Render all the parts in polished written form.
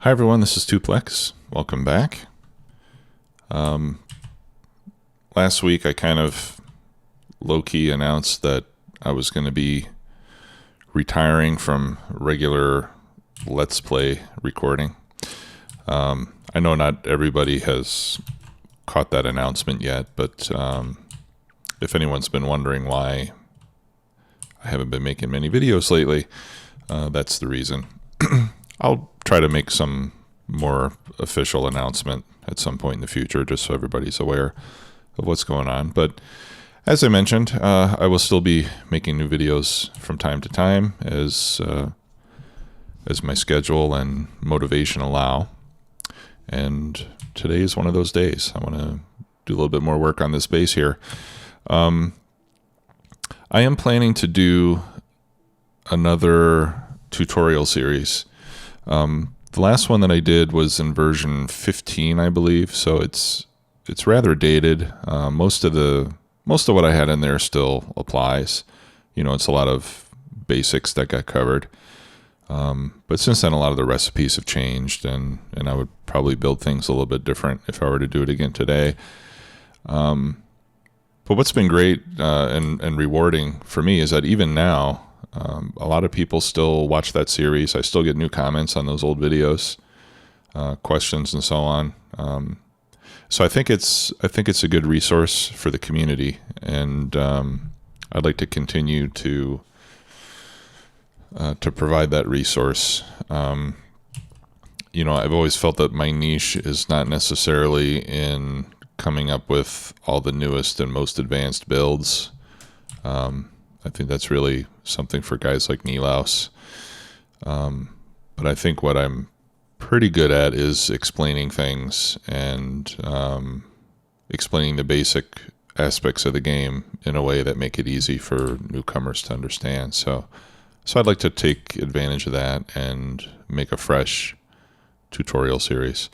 Hi everyone, this is Tuplex. Welcome back. Last week I kind of low-key announced that I was going to be retiring from regular Let's Play recording. I know not everybody has caught that announcement yet, but if anyone's been wondering why I haven't been making many videos lately, that's the reason. I'll try to make some more official announcement at some point in the future, just so everybody's aware of what's going on. But as I mentioned, I will still be making new videos from time to time as my schedule and motivation allow. And today is one of those days. I want to do a little bit more work on this base here. I am planning to do another tutorial series. The last one that I did was in version 15, I believe, so it's rather dated. Most of what I had in there still applies. You know, it's a lot of basics that got covered. But since then, a lot of the recipes have changed, and I would probably build things a little bit different if I were to do it again today. But what's been great and rewarding for me is that even now, a lot of people still watch that series. I still get new comments on those old videos, questions and so on. So I think it's a good resource for the community, and I'd like to continue to provide that resource. You know, I've always felt that my niche is not necessarily in coming up with all the newest and most advanced builds. I think that's really something for guys like Nilaus. But I think what I'm pretty good at is explaining things and explaining the basic aspects of the game in a way that make it easy for newcomers to understand. So I'd like to take advantage of that and make a fresh tutorial series.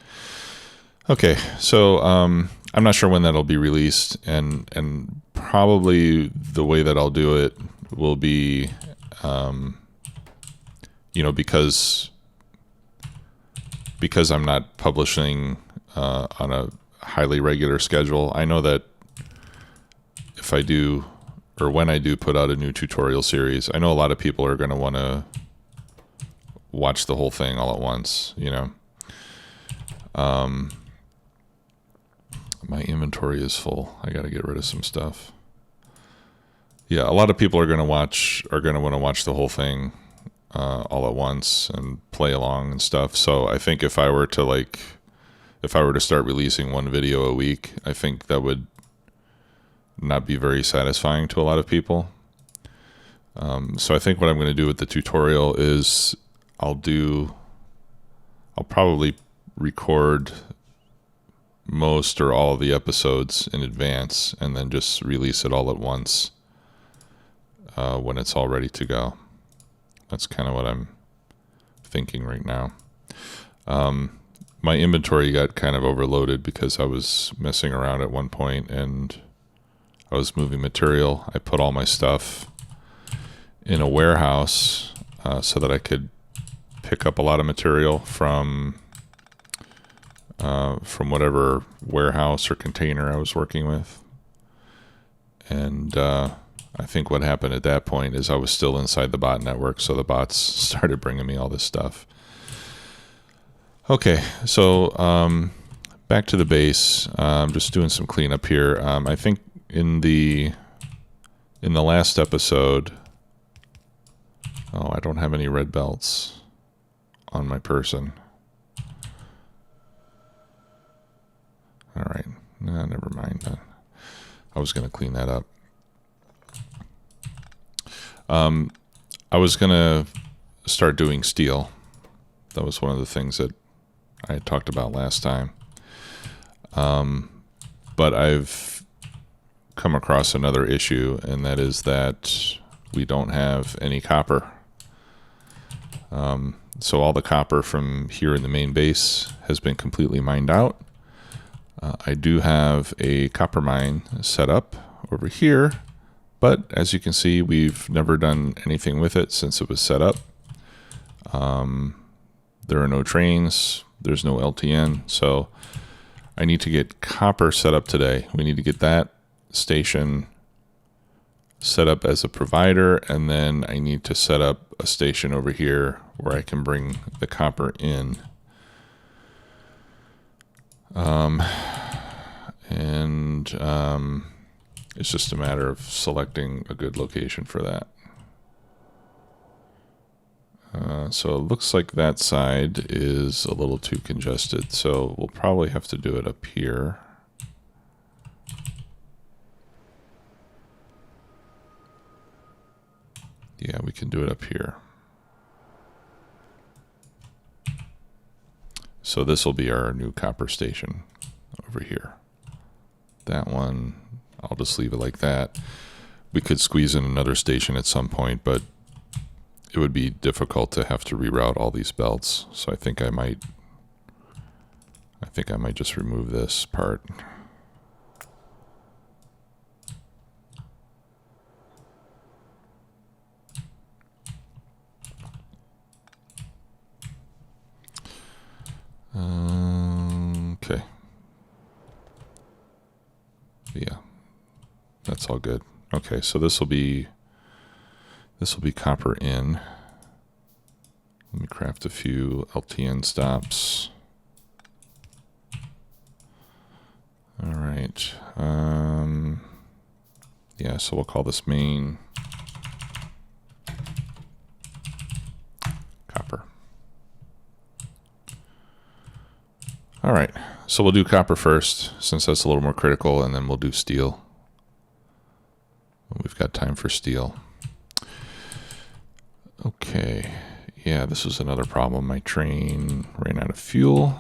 Okay, so I'm not sure when that'll be released, and probably the way that I'll do it will be, you know, because I'm not publishing on a highly regular schedule. I know that if I do, or when I do put out a new tutorial series, I know a lot of people are going to want to watch the whole thing all at once, you know. My inventory is full. I got to get rid of some stuff. Yeah, a lot of people are going to want to watch the whole thing all at once and play along and stuff. So I think if I were to start releasing one video a week, I think that would not be very satisfying to a lot of people. So I think what I'm going to do with the tutorial is I'll probably record most or all of the episodes in advance and then just release it all at once when it's all ready to go. That's kind of what I'm thinking right now. My inventory got kind of overloaded because I was messing around at one point and I was moving material. I put all my stuff in a warehouse so that I could pick up a lot of material from whatever warehouse or container I was working with. And I think what happened at that point is I was still inside the bot network, so the bots started bringing me all this stuff. Okay, so back to the base. I'm just doing some cleanup here. I think in the last episode, I don't have any red belts on my person. All right, never mind that. I was going to clean that up. I was going to start doing steel. That was one of the things that I had talked about last time. But I've come across another issue, and that is that we don't have any copper. So all the copper from here in the main base has been completely mined out. I do have a copper mine set up over here, but as you can see, we've never done anything with it since it was set up. There are no trains. There's no LTN. So I need to get copper set up today. We need to get that station set up as a provider, and then I need to set up a station over here where I can bring the copper in. It's just a matter of selecting a good location for that. So it looks like that side is a little too congested, so we'll probably have to do it up here. Yeah, we can do it up here. So this will be our new copper station over here. That one, I'll just leave it like that. We could squeeze in another station at some point, but it would be difficult to have to reroute all these belts. So I think I might just remove this part. Okay. Yeah, that's all good. Okay, so this will be copper in. Let me craft a few LTN stops. All right. Yeah, so we'll call this main copper. All right, so we'll do copper first, since that's a little more critical, and then we'll do steel. We've got time for steel. Okay, yeah, this is another problem. My train ran out of fuel.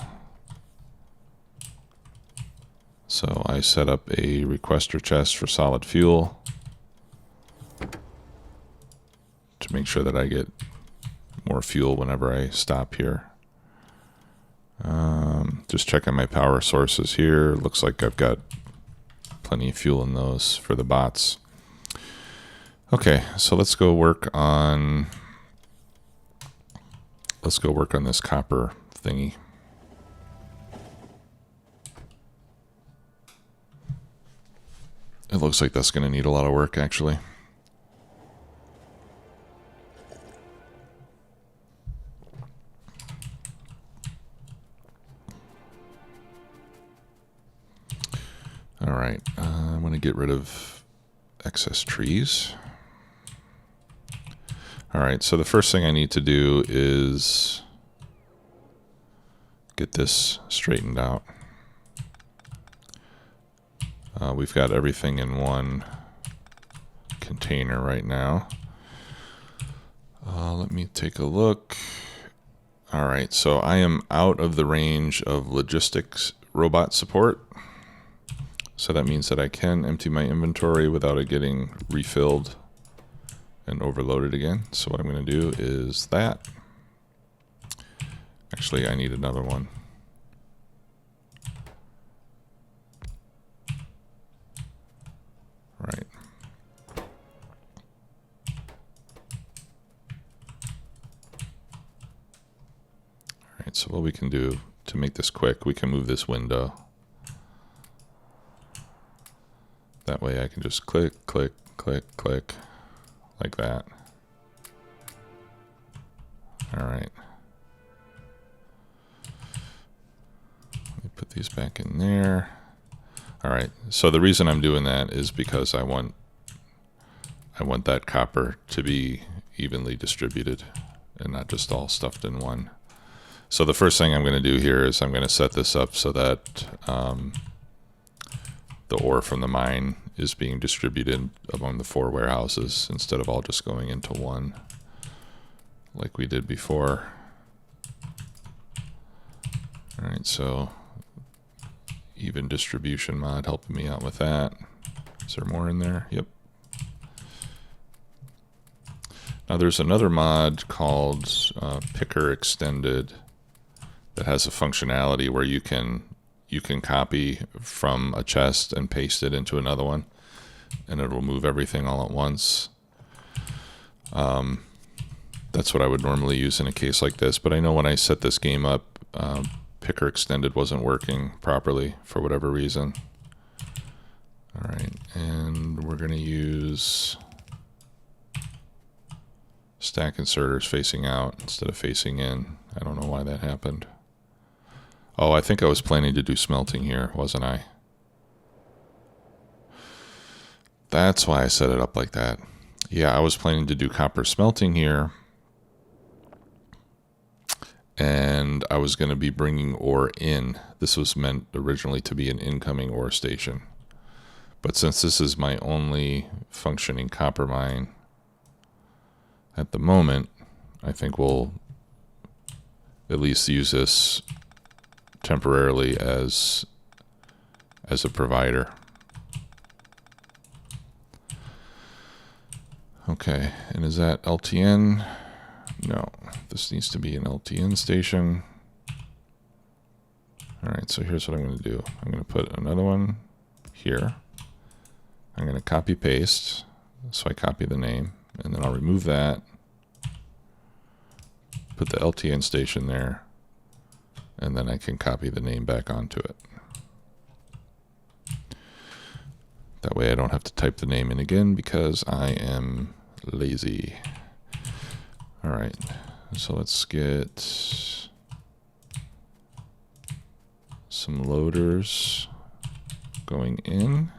So I set up a requester chest for solid fuel to make sure that I get more fuel whenever I stop here. Just checking my power sources here. Looks like I've got plenty of fuel in those for the bots. Okay, so let's go work on this copper thingy. It looks like that's going to need a lot of work, actually. All right, I want to get rid of excess trees. All right, so the first thing I need to do is get this straightened out. We've got everything in one container right now. Let me take a look. All right, so I am out of the range of logistics robot support. So that means that I can empty my inventory without it getting refilled and overloaded again. So what I'm going to do is that. Actually, I need another one. Right. All right, so what we can do to make this quick, we can move this window. That way I can just click, click, click, click, like that. All right. Let me put these back in there. All right, so the reason I'm doing that is because I want that copper to be evenly distributed and not just all stuffed in one. So the first thing I'm going to do here is I'm going to set this up so that the ore from the mine is being distributed among the 4 warehouses instead of all just going into one like we did before. All right, so even distribution mod helping me out with that. Is there more in there? Yep. Now there's another mod called Picker Extended that has a functionality where you can copy from a chest and paste it into another one, and it'll move everything all at once. That's what I would normally use in a case like this. But I know when I set this game up, Picker Extended wasn't working properly for whatever reason. All right, and we're going to use stack inserters facing out instead of facing in. I don't know why that happened. Oh, I think I was planning to do smelting here, wasn't I? That's why I set it up like that. Yeah, I was planning to do copper smelting here. And I was going to be bringing ore in. This was meant originally to be an incoming ore station. But since this is my only functioning copper mine at the moment, I think we'll at least use this temporarily as a provider. Okay, and is that LTN? No, this needs to be an LTN station. All right, so here's what I'm going to do. I'm going to put another one here. I'm going to copy paste. So I copy the name, and then I'll remove that. Put the LTN station there, and then I can copy the name back onto it. That way I don't have to type the name in again because I am lazy. All right, so let's get some loaders going in,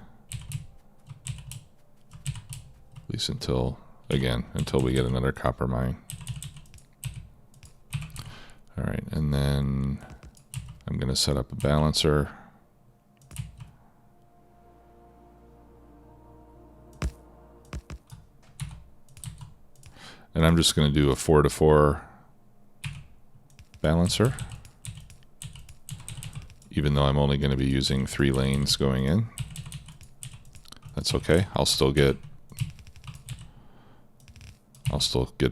at least until we get another copper mine. All right, and then I'm going to set up a balancer. And I'm just going to do a 4-to-4 balancer, even though I'm only going to be using 3 lanes going in. That's okay. I'll still get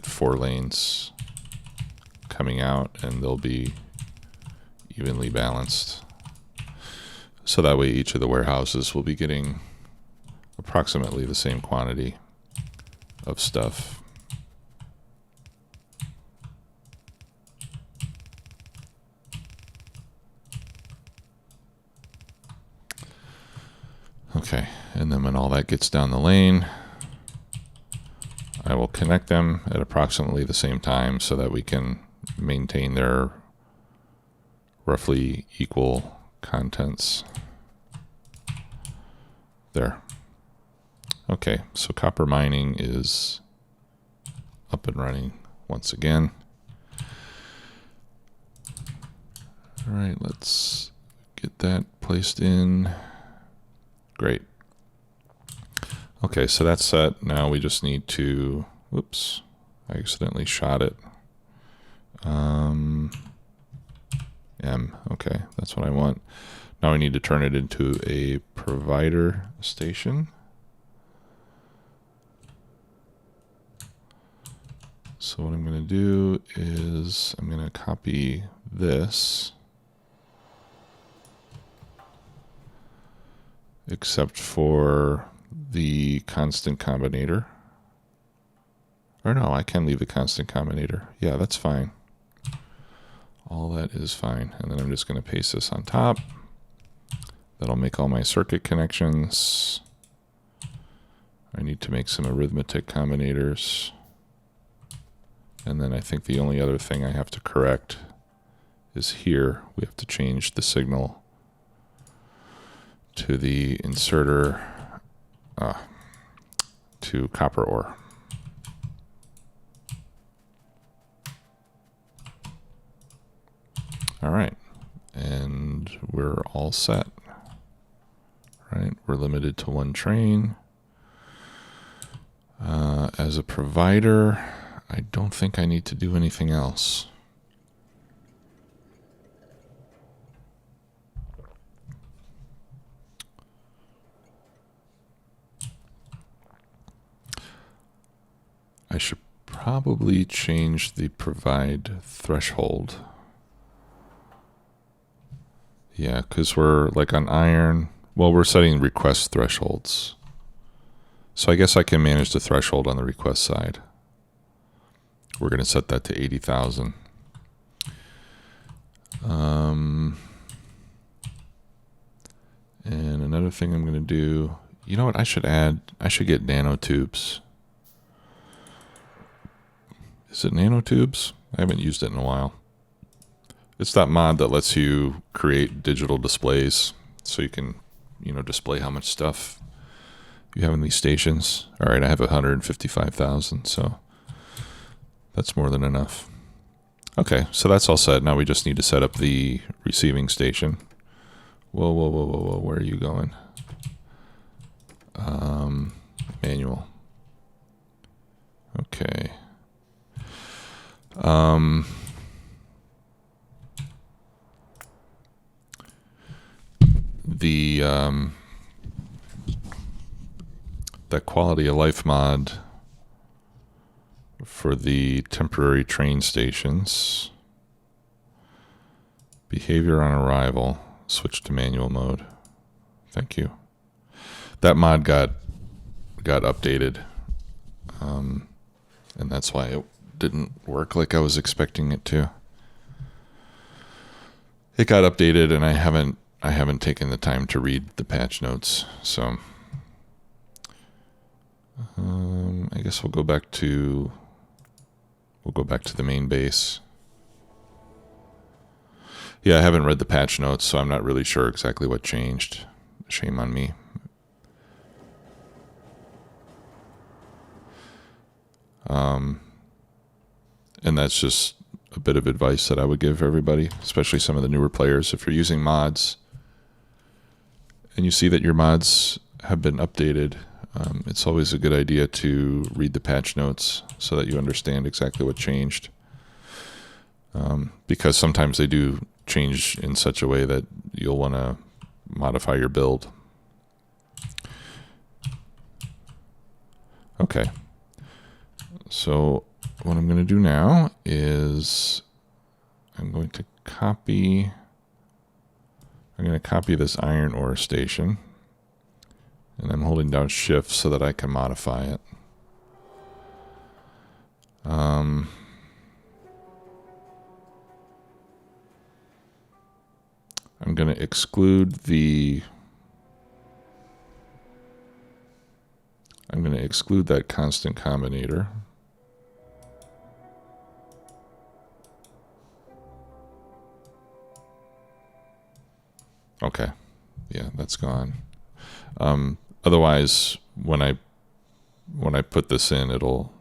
4 lanes coming out, and they'll be evenly balanced. So that way each of the warehouses will be getting approximately the same quantity of stuff. Okay, and then when all that gets down the lane, I will connect them at approximately the same time so that we can maintain their roughly equal contents. There. Okay, so copper mining is up and running once again. All right, let's get that placed in. Great. Okay, so that's set. Now we just need to, whoops, I accidentally shot it. M, okay, that's what I want. Now I need to turn it into a provider station. So what I'm going to do is I'm going to copy this, except for the constant combinator. Or no, I can leave the constant combinator. Yeah, that's fine. All that is fine. And then I'm just going to paste this on top. That'll make all my circuit connections. I need to make some arithmetic combinators. And then I think the only other thing I have to correct is here. We have to change the signal to the inserter to copper ore. All right, and we're all set. Right, we're limited to 1 train. As a provider, I don't think I need to do anything else. I should probably change the provide threshold. Yeah, because we're like on iron. Well, we're setting request thresholds. So I guess I can manage the threshold on the request side. We're going to set that to 80,000. And another thing I'm going to do, you know what, I should get nanotubes. Is it nanotubes? I haven't used it in a while. It's that mod that lets you create digital displays so you can, display how much stuff you have in these stations. All right, I have 155,000, so that's more than enough. Okay, so that's all set. Now we just need to set up the receiving station. Whoa, whoa, whoa, whoa, whoa. Where are you going? Manual. Okay. That quality of life mod for the temporary train stations. Behavior on arrival. Switch to manual mode. Thank you. That mod got updated, and that's why it didn't work like I was expecting it to. It got updated, and I haven't taken the time to read the patch notes, so I guess we'll go back to the main base. Yeah, I haven't read the patch notes, so I'm not really sure exactly what changed. Shame on me. And that's just a bit of advice that I would give everybody, especially some of the newer players. If you're using mods and you see that your mods have been updated, it's always a good idea to read the patch notes so that you understand exactly what changed. Because sometimes they do change in such a way that you'll want to modify your build. Okay. So what I'm going to do now is I'm going to copy this iron ore station, and I'm holding down shift so that I can modify it. I'm going to exclude that constant combinator. Okay. Yeah, that's gone. Otherwise, when I put this in, it'll...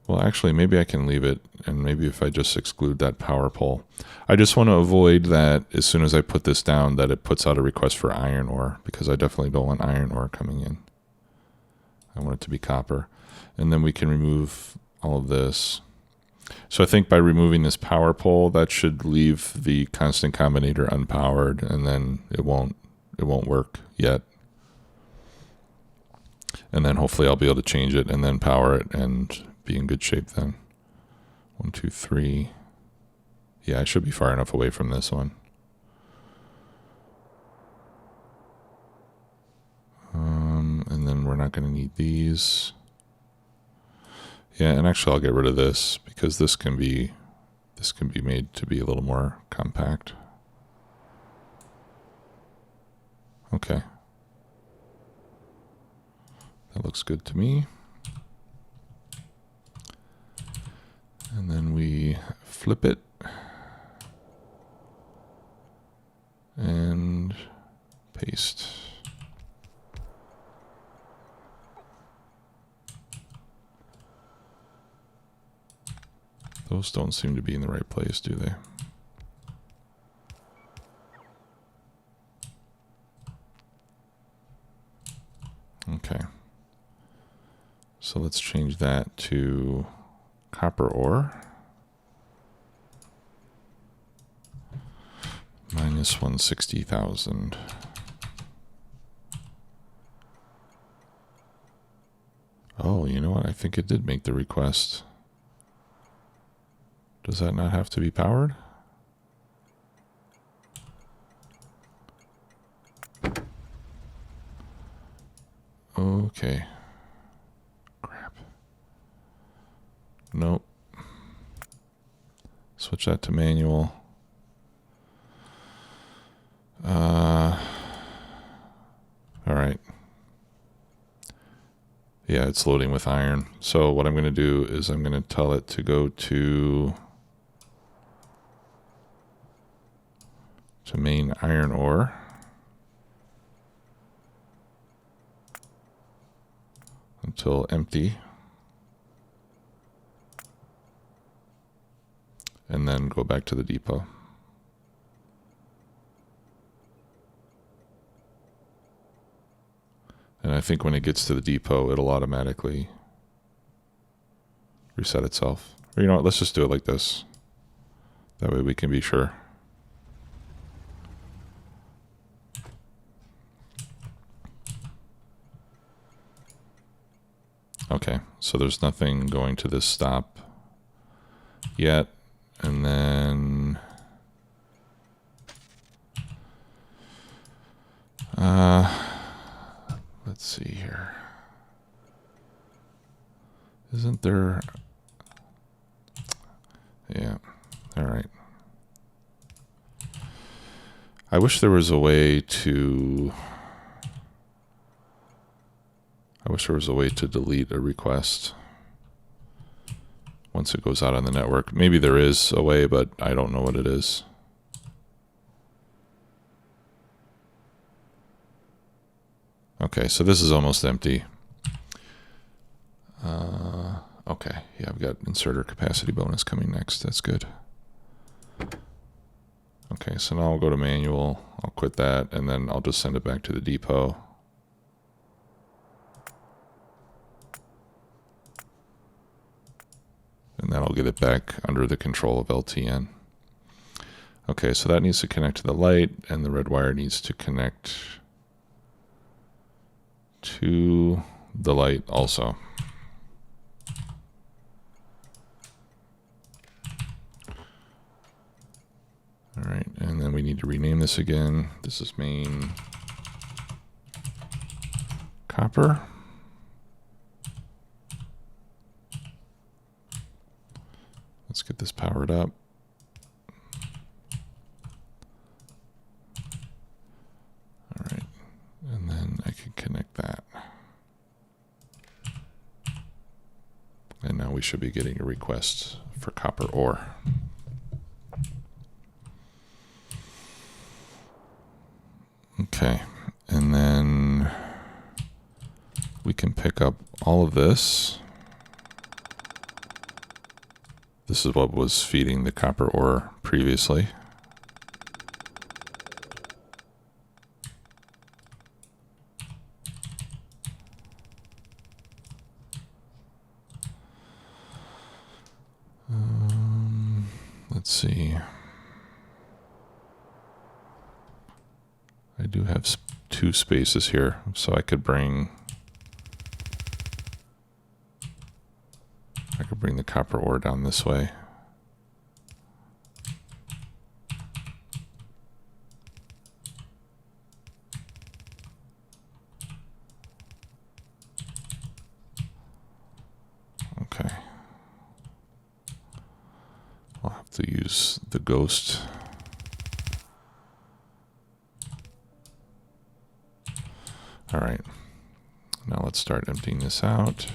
Well, actually, maybe I can leave it, and maybe if I just exclude that power pole. I just want to avoid that as soon as I put this down that it puts out a request for iron ore, because I definitely don't want iron ore coming in. I want it to be copper. And then we can remove all of this. So I think by removing this power pole, that should leave the constant combinator unpowered, and then it won't work yet. And then hopefully I'll be able to change it and then power it and be in good shape then. 1, 2, 3. Yeah, I should be far enough away from this one. And then we're not going to need these. Yeah, and actually I'll get rid of this because this can be made to be a little more compact. Okay. That looks good to me. And then we flip it and paste. Those don't seem to be in the right place, do they? Okay. So let's change that to copper ore. Minus 160,000. Oh, you know what? I think it did make the request. Does that not have to be powered? Okay. Crap. Nope. Switch that to manual. All right. Yeah, it's loading with iron. So what I'm going to do is I'm going to tell it to go to main iron ore. Until empty. And then go back to the depot. And I think when it gets to the depot, it'll automatically reset itself. Or you know what, let's just do it like this. That way we can be sure. Okay, so there's nothing going to this stop yet. And then let's see here. Isn't there? Yeah, all right. I wish there was a way to delete a request once it goes out on the network. Maybe there is a way, but I don't know what it is. Okay, so this is almost empty. Okay, yeah, I've got inserter capacity bonus coming next. That's good. Okay, so now I'll go to manual. I'll quit that, and then I'll just send it back to the depot. And that'll get it back under the control of LTN. Okay, so that needs to connect to the light, and the red wire needs to connect to the light also. All right, and then we need to rename this again. This is main copper. Let's get this powered up. All right, and then I can connect that. And now we should be getting a request for copper ore. Okay, and then we can pick up all of this. This is what was feeding the copper ore previously. Let's see. I do have two spaces here, so I could bring the copper ore down this way. Okay. I'll have to use the ghost. All right. Now let's start emptying this out.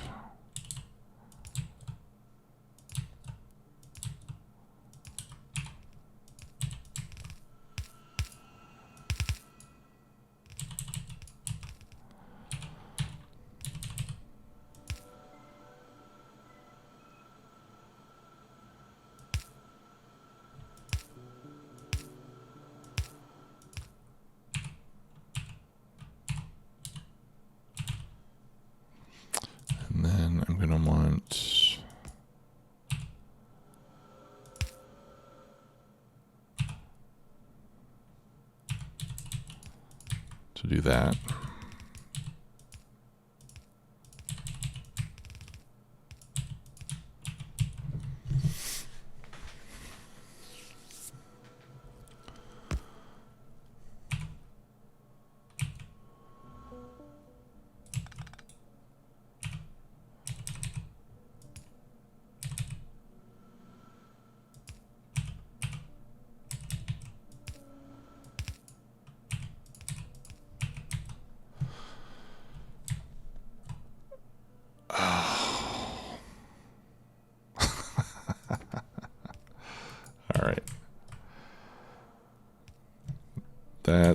And then I'm going to want to do that.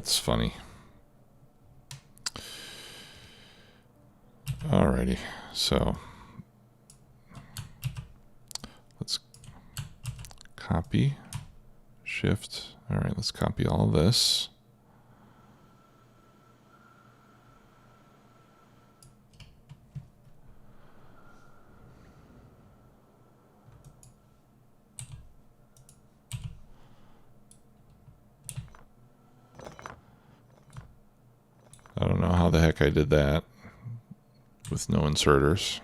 That's funny. Alrighty, so let's copy, shift. All right, let's copy all of this. I don't know how the heck I did that with no inserters.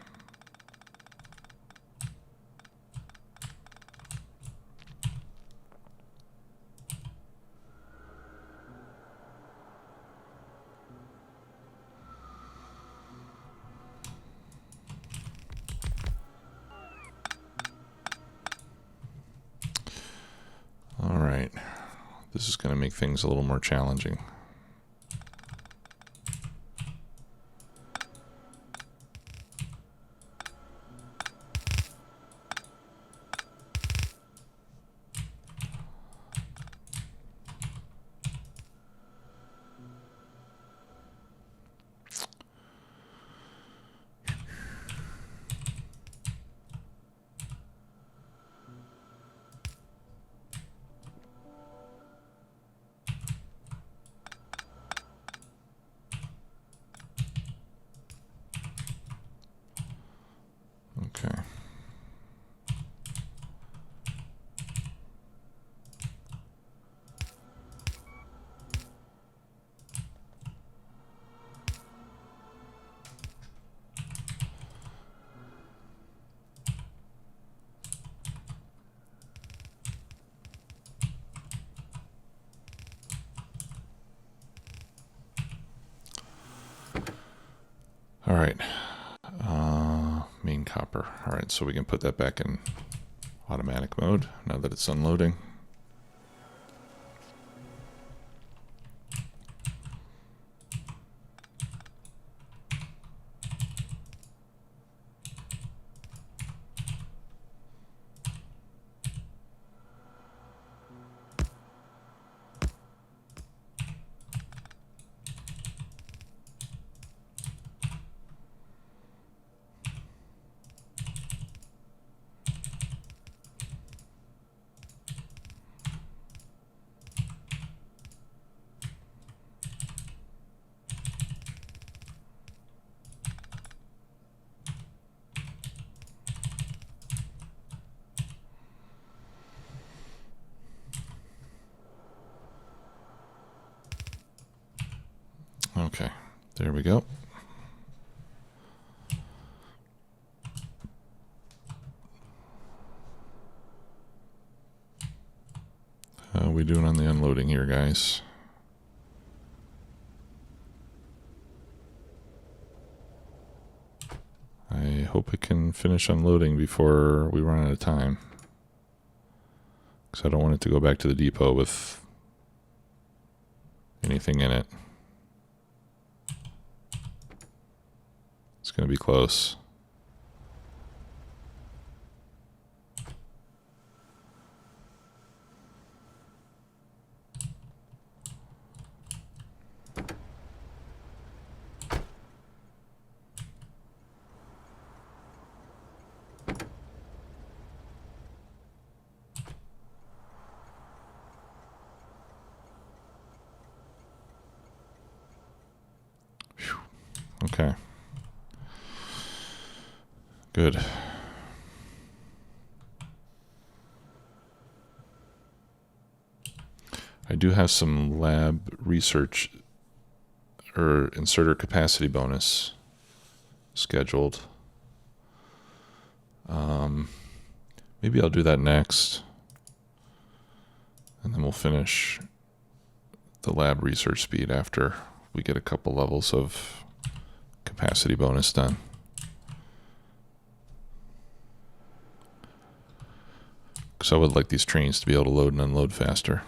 All right, this is going to make things a little more challenging. Okay. All right. Main copper. All right, so we can put that back in automatic mode now that it's unloading. Okay, there we go. How are we doing on the unloading here, guys? I hope it can finish unloading before we run out of time, because I don't want it to go back to the depot with anything in it. It's going to be close. Okay. Good. I do have some lab research or inserter capacity bonus scheduled. Maybe I'll do that next, and then we'll finish the lab research speed after we get a couple levels of capacity bonus done. Because I would like these trains to be able to load and unload faster.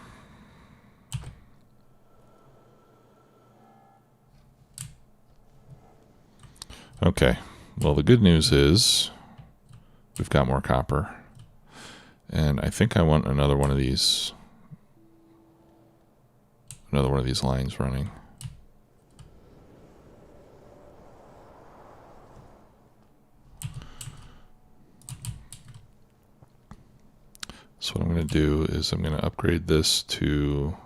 Okay, well, the good news is we've got more copper. And I think I want another one of these another one of these lines running. So what I'm going to do is I'm going to upgrade this to,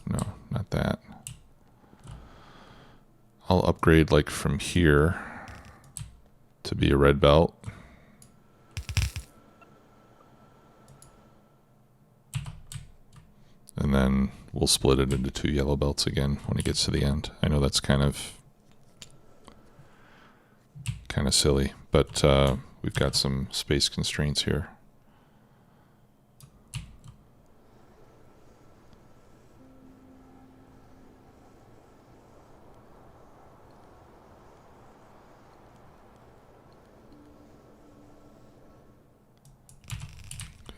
no, not that. I'll upgrade like from here to be a red belt. And then we'll split it into 2 yellow belts again when it gets to the end. I know that's kind of silly, but we've got some space constraints here.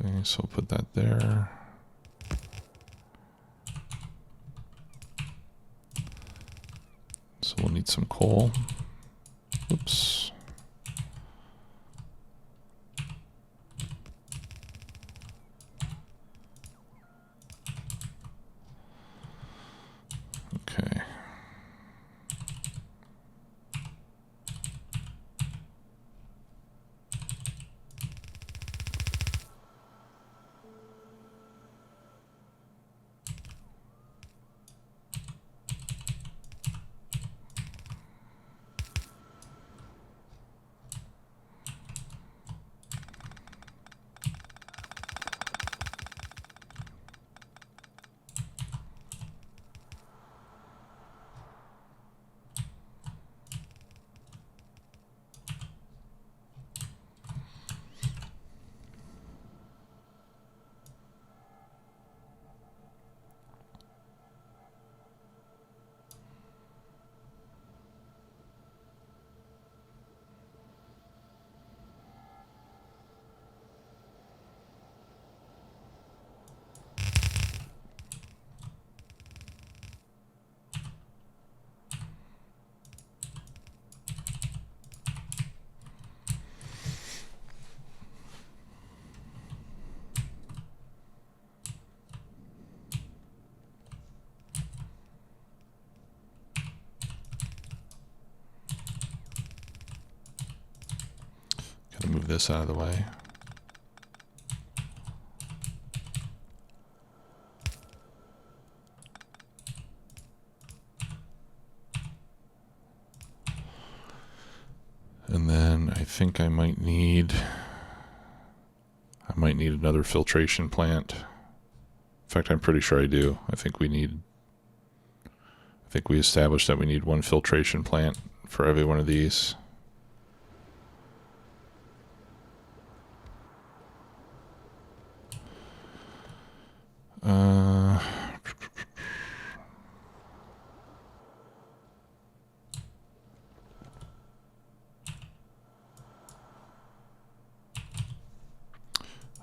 Okay, so we'll put that there. So we'll need some coal. Oops. Okay. Gotta move this out of the way. And then I think I might need another filtration plant. In fact, I'm pretty sure I do. I think we established that we need 1 filtration plant for every one of these.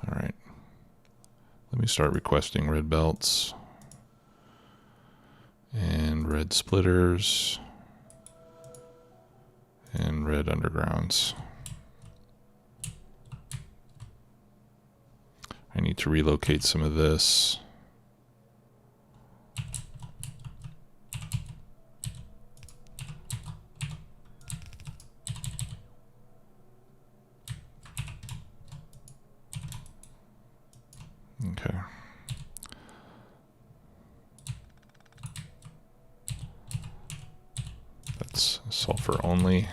All right. Let me start requesting red belts and red splitters and red undergrounds. I need to relocate some of this. Okay. That's sulfur only.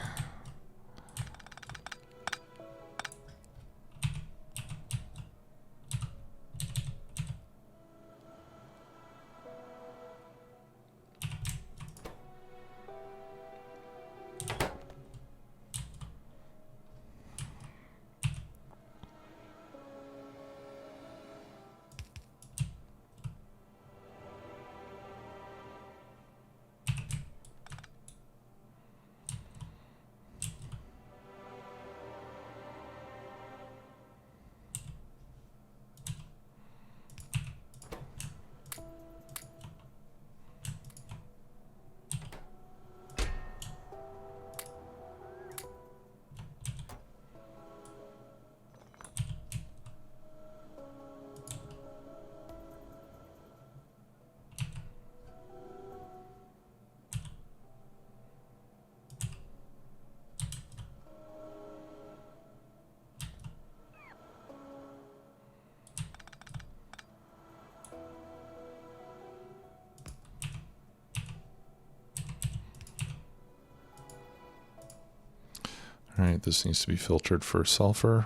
All right, this needs to be filtered for sulfur.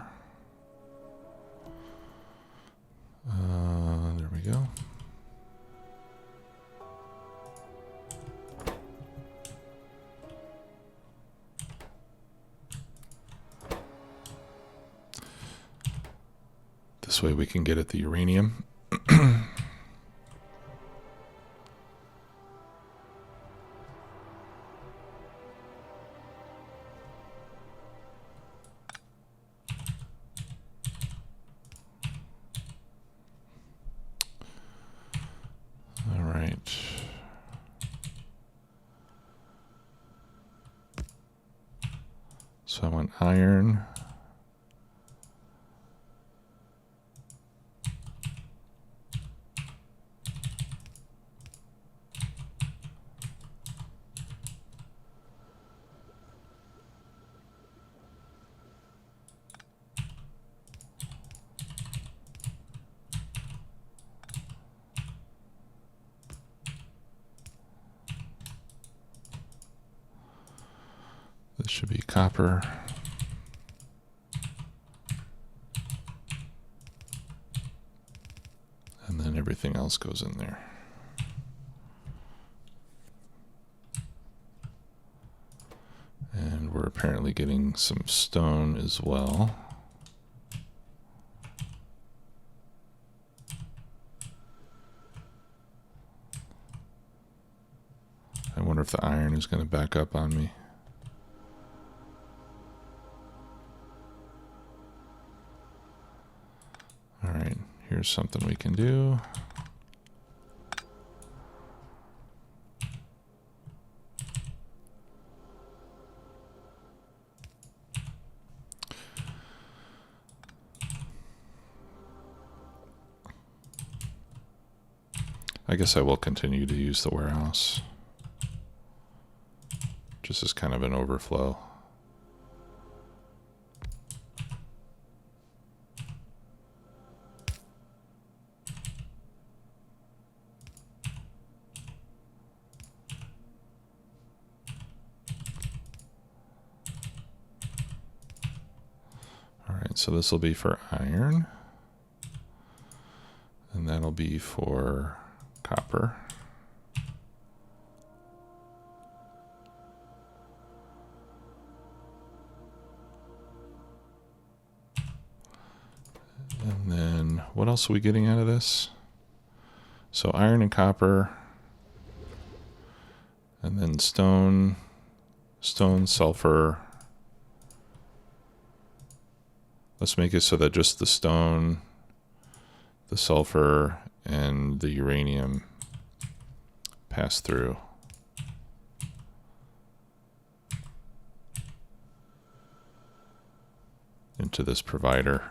There we go. This way we can get at the uranium. All right. So I want iron. This should be copper. And then everything else goes in there. And we're apparently getting some stone as well. I wonder if the iron is going to back up on me. All right, here's something we can do. I guess I will continue to use the warehouse, just as kind of an overflow. All right, so this will be for iron, and that'll be for copper. And then what else are we getting out of this? So iron and copper, and then stone, sulfur. Let's make it so that just the stone, the sulfur, and the uranium pass through. Into this provider.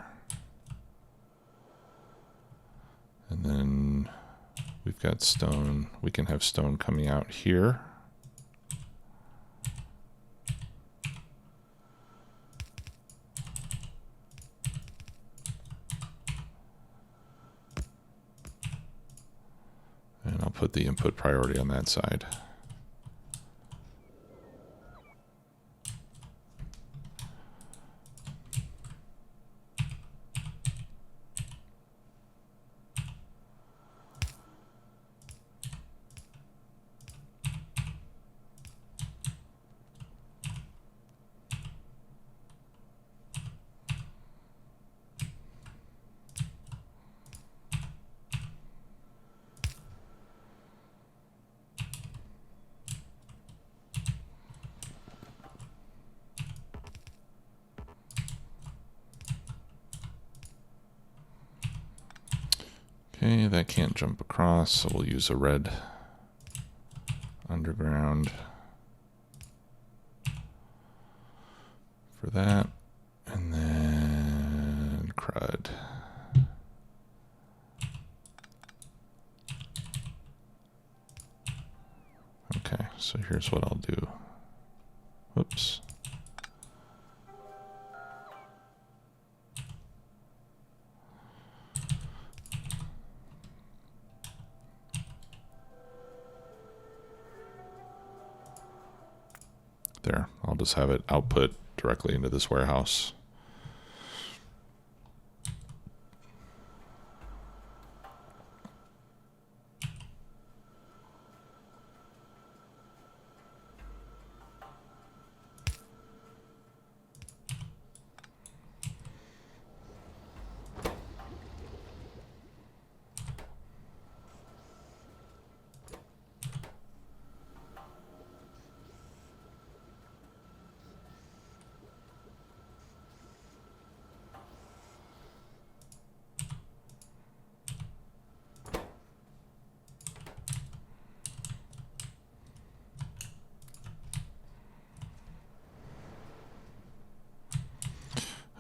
And then we've got stone. We can have stone coming out here. And I'll put the input priority on that side. Okay, that can't jump across, so we'll use a red underground for that, and then crud. Okay, so here's what I'll do. Whoops. There, I'll just have it output directly into this warehouse.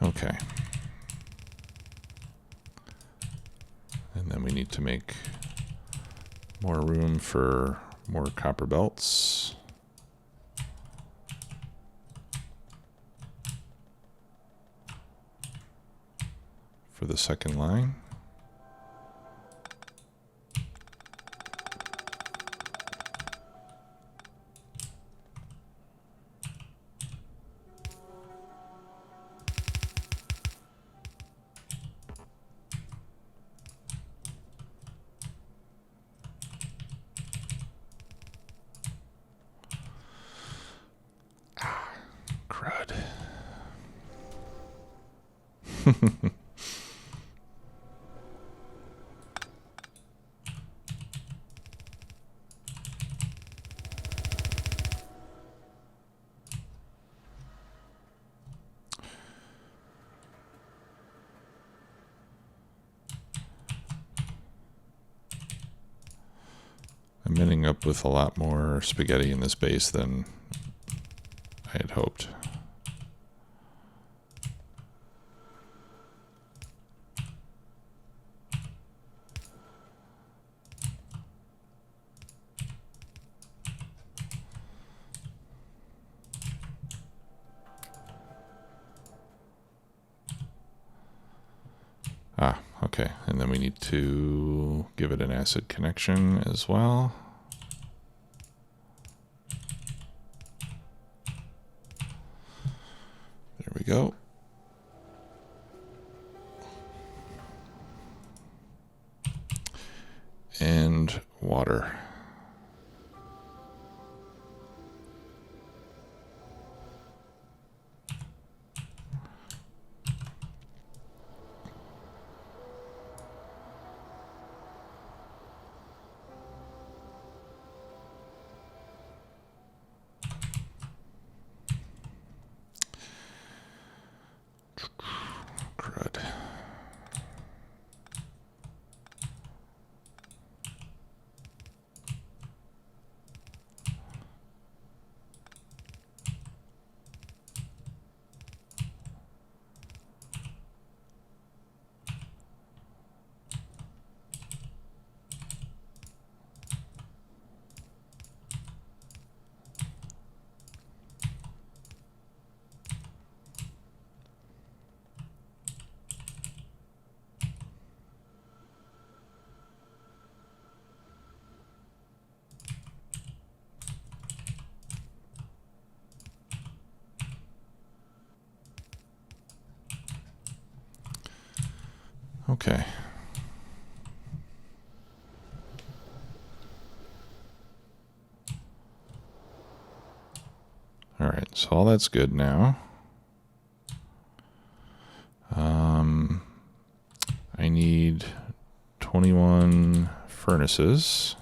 Okay. And then we need to make more room for more copper belts. For the second line. Crud. I'm ending up with a lot more spaghetti in this base than I had hoped. Ah, okay. And then we need to give it an acid connection as well. There we go. And water. Crud. Okay. All right, so all that's good now. I need 21 furnaces.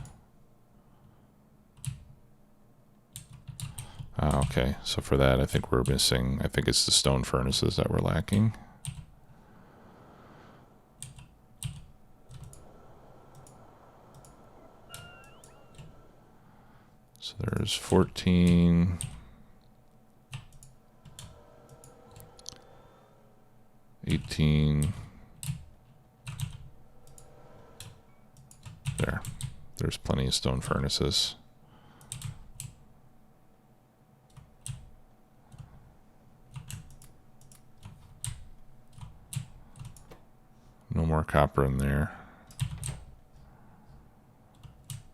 Okay, so for that I think we're missing, I think it's the stone furnaces that we're lacking. So there's 14. 18. There. There's plenty of stone furnaces. No more copper in there.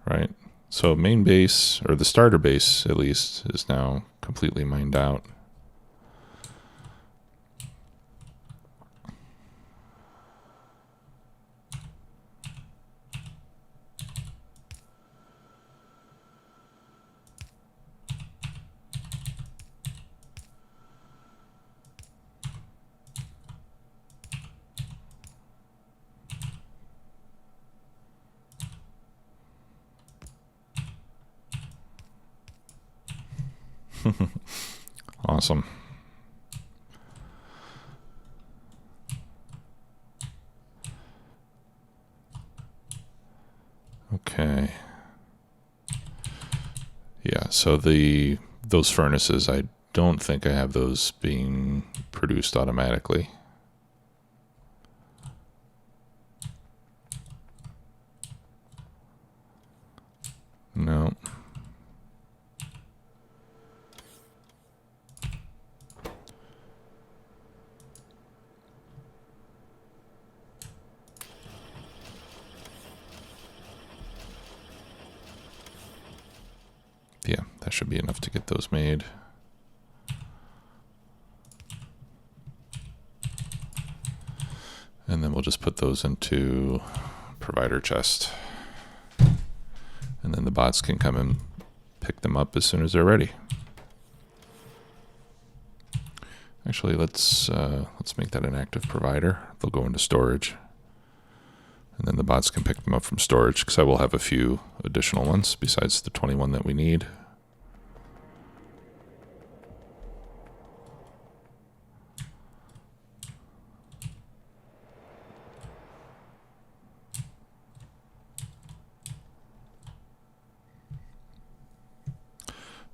Right? So main base, or the starter base at least, is now completely mined out. Awesome. Okay. Yeah, so those furnaces, I don't think I have those being produced automatically. No. Yeah, that should be enough to get those made. And then we'll just put those into provider chest. And then the bots can come and pick them up as soon as they're ready. Actually, let's make that an active provider. They'll go into storage. And then the bots can pick them up from storage, because I will have a few additional ones besides the 21 that we need.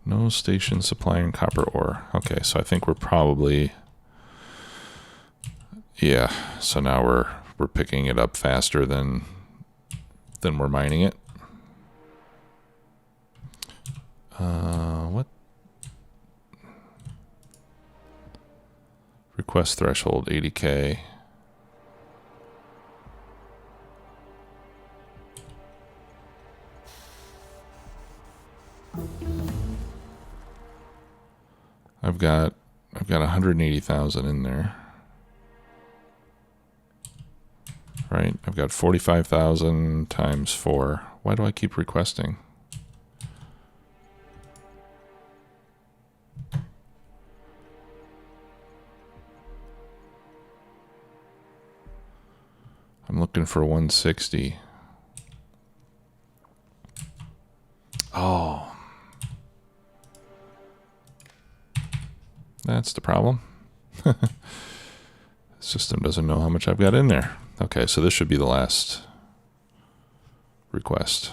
No station supplying copper ore. Okay, so I think we're probably... Yeah, so now we're picking it up faster than we're mining it. What? Request threshold 80K. I've got 180,000 in there. Right, I've got 45,000 times 4. Why do I keep requesting? I'm looking for 160. Oh. That's the problem. The system doesn't know how much I've got in there. Okay, so this should be the last request.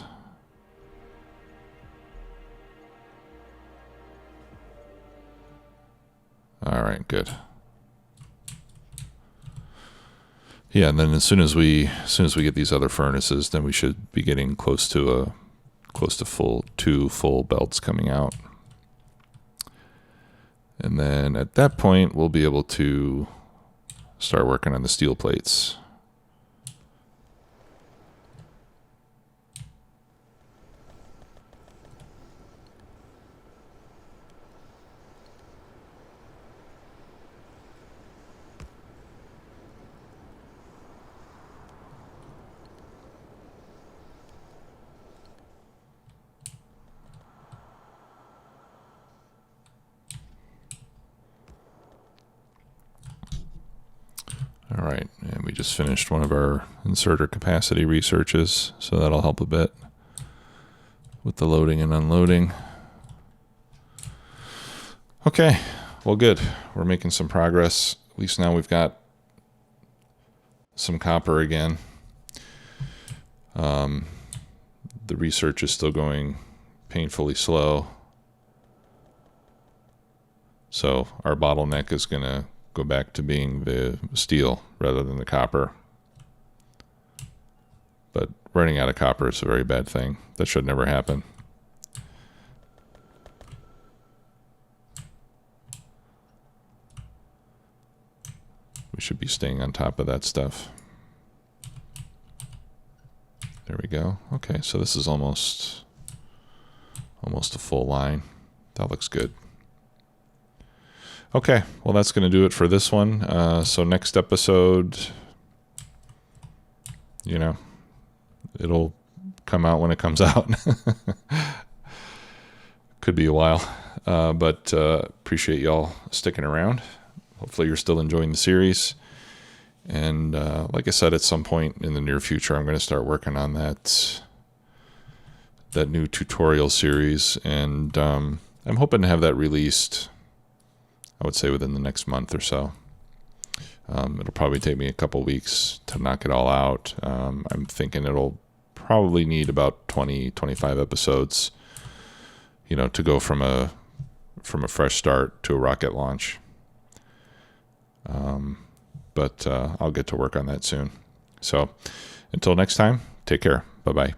All right, good. Yeah, and then as soon as we get these other furnaces, then we should be getting close to two full belts coming out. And then at that point, we'll be able to start working on the steel plates. All right, and we just finished one of our inserter capacity researches, so that'll help a bit with the loading and unloading. Okay, well, good. We're making some progress. At least now we've got some copper again. The research is still going painfully slow. So our bottleneck is going to go back to being the steel rather than the copper. But running out of copper is a very bad thing. That should never happen. We should be staying on top of that stuff. There we go. Okay, so this is almost a full line. That looks good. Okay, well, that's going to do it for this one. So next episode, you know, it'll come out when it comes out. Could be a while, but appreciate y'all sticking around. Hopefully you're still enjoying the series. And like I said, at some point in the near future, I'm going to start working on that new tutorial series. And I'm hoping to have that released, I would say, within the next month or so. It'll probably take me a couple weeks to knock it all out. I'm thinking it'll probably need about 20-25 episodes, to go from a fresh start to a rocket launch. But I'll get to work on that soon. So until next time, take care. Bye-bye.